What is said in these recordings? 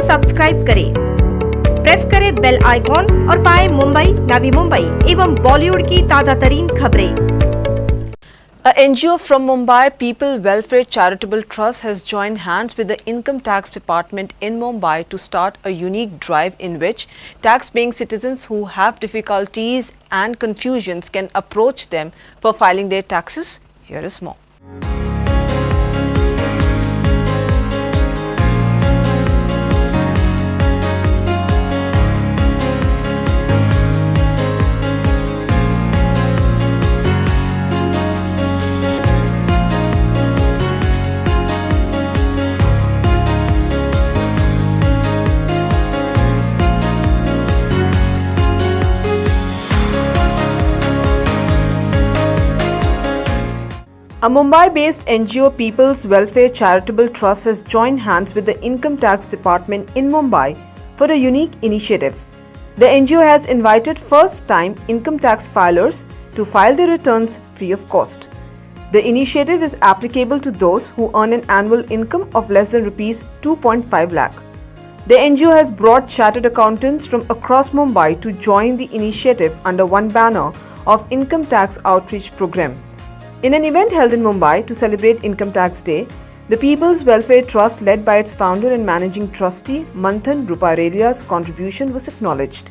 Subscribe करें, press करें bell icon और पाएं मुंबई, नवी मुंबई एवं बॉलीवुड की ताजा तरीन खबरें। A NGO from Mumbai, People Welfare Charitable Trust, has joined hands with the Income Tax Department in Mumbai to start a unique drive in which tax-paying citizens who have difficulties and confusions can approach them for filing their taxes. Here is more. A Mumbai-based NGO People's Welfare Charitable Trust has joined hands with the Income Tax Department in Mumbai for a unique initiative. The NGO has invited first-time income tax filers to file their returns free of cost. The initiative is applicable to those who earn an annual income of less than Rs 2.5 lakh. The NGO has brought chartered accountants from across Mumbai to join the initiative under one banner of Income Tax Outreach Program. In an event held in Mumbai to celebrate Income Tax Day, the People's Welfare Trust, led by its founder and managing trustee Manthan Ruparelia's contribution was acknowledged.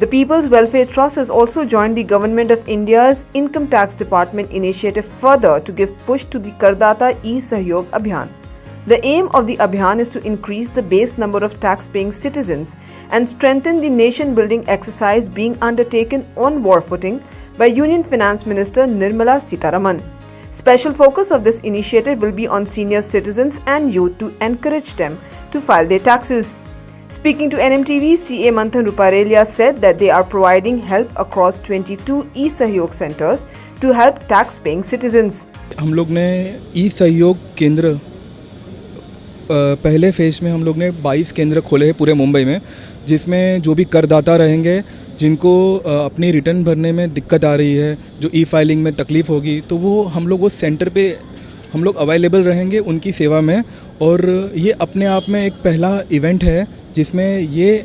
The People's Welfare Trust has also joined the Government of India's Income Tax Department initiative further to give push to the Kardata E-Sahyog Abhiyan. The aim of the Abhiyan is to increase the base number of tax-paying citizens and strengthen the nation-building exercise being undertaken on war footing by Union Finance Minister Nirmala Sitharaman. Special focus of this initiative will be on senior citizens and youth to encourage them to file their taxes. Speaking to NMTV, CA Manthan Ruparelia said that they are providing help across 22 e-Sahyog centers to help tax-paying citizens. हम लोग ने ई-सहयोग केंद्र पहले phase में हम लोग ने 22 केंद्र खोले हैं पूरे मुंबई में, जिसमें जो भी करदाता रहेंगे जिनको अपनी रिटर्न भरने में दिक्कत आ रही है, जो ई-फाइलिंग में तकलीफ़ होगी, तो वो हम लोग उस सेंटर पे हम लोग अवेलेबल रहेंगे उनकी सेवा में। और ये अपने आप में एक पहला इवेंट है जिसमें ये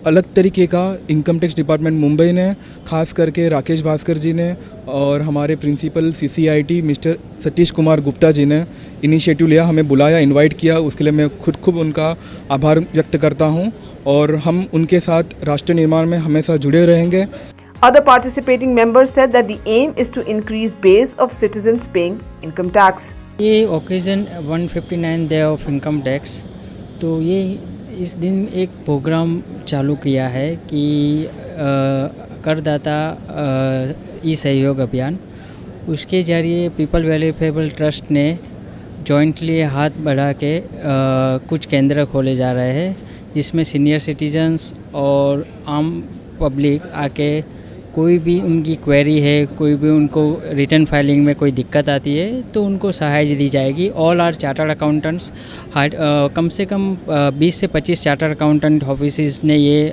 अलग तरीके का इनकम टैक्स डिपार्टमेंट मुंबई ने, खास करके राकेश भास्कर जी ने और हमारे principal CCIT mister Satish Kumar Gupta ji ने इनिशिएटिव लिया, हमें बुलाया, इनवाइट किया। उसके लिए मैं खुद उनका आभार व्यक्त करता हूं और हम उनके साथ राष्ट्र निर्माण में हमेशा जुड़े रहेंगे। Other participating members said that the aim is to increase base of citizens paying income tax. ये occasion 159 day of income tax, तो ये इस दिन एक प्रोग्राम चालू किया है कि करदाता ई-सहयोग अभियान, उसके ज़रिए पीपल वेलफेयर ट्रस्ट ने जॉइंटली हाथ बढ़ा के कुछ केंद्र खोले जा रहे हैं, जिसमें सीनियर सिटीजन्स और आम पब्लिक आके कोई भी उनकी क्वेरी है, कोई भी उनको रिटर्न फाइलिंग में कोई दिक्कत आती है तो उनको सहायता दी जाएगी। ऑल आर चार्टर्ड अकाउंटेंट्स, कम से कम 20 से 25 चार्टर्ड अकाउंटेंट ऑफिसेस ने ये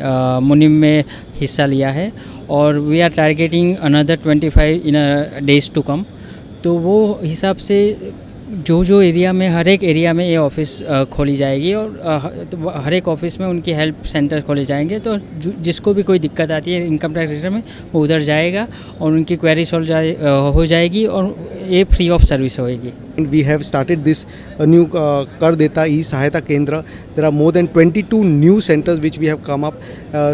मुहिम में हिस्सा लिया है और we are targeting another 25 in days to come. तो वो हिसाब से जो एरिया में, हर एक एरिया में ये ऑफिस खोली जाएगी और हर एक ऑफिस में उनकी हेल्प सेंटर खोले जाएंगे। तो जिसको भी कोई दिक्कत आती है इनकम टैक्स रिटर्न में, वो उधर जाएगा और उनकी क्वेरी सॉल्व हो जाएगी और ये फ्री ऑफ सर्विस होएगी। We have started this new Kardata E-Sahayata Kendra. There are more than 22 new centers which we have come up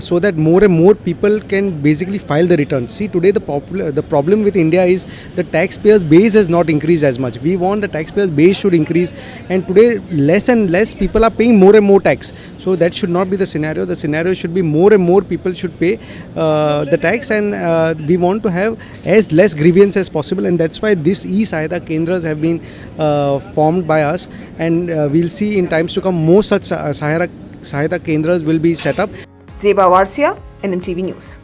so that more and more people can basically file the returns. See, today the problem with India is the taxpayers base has not increased as much. We want the taxpayers base should increase, and today less and less people are paying more and more tax. So that should not be the scenario. The scenario should be more and more people should pay the tax, and we want to have as less grievance as possible, and that's why this E-Sahayata Kendras have been formed by us, and we'll see in times to come more such Sahayata Kendras will be set up. Zeba Warsia, NMTV News.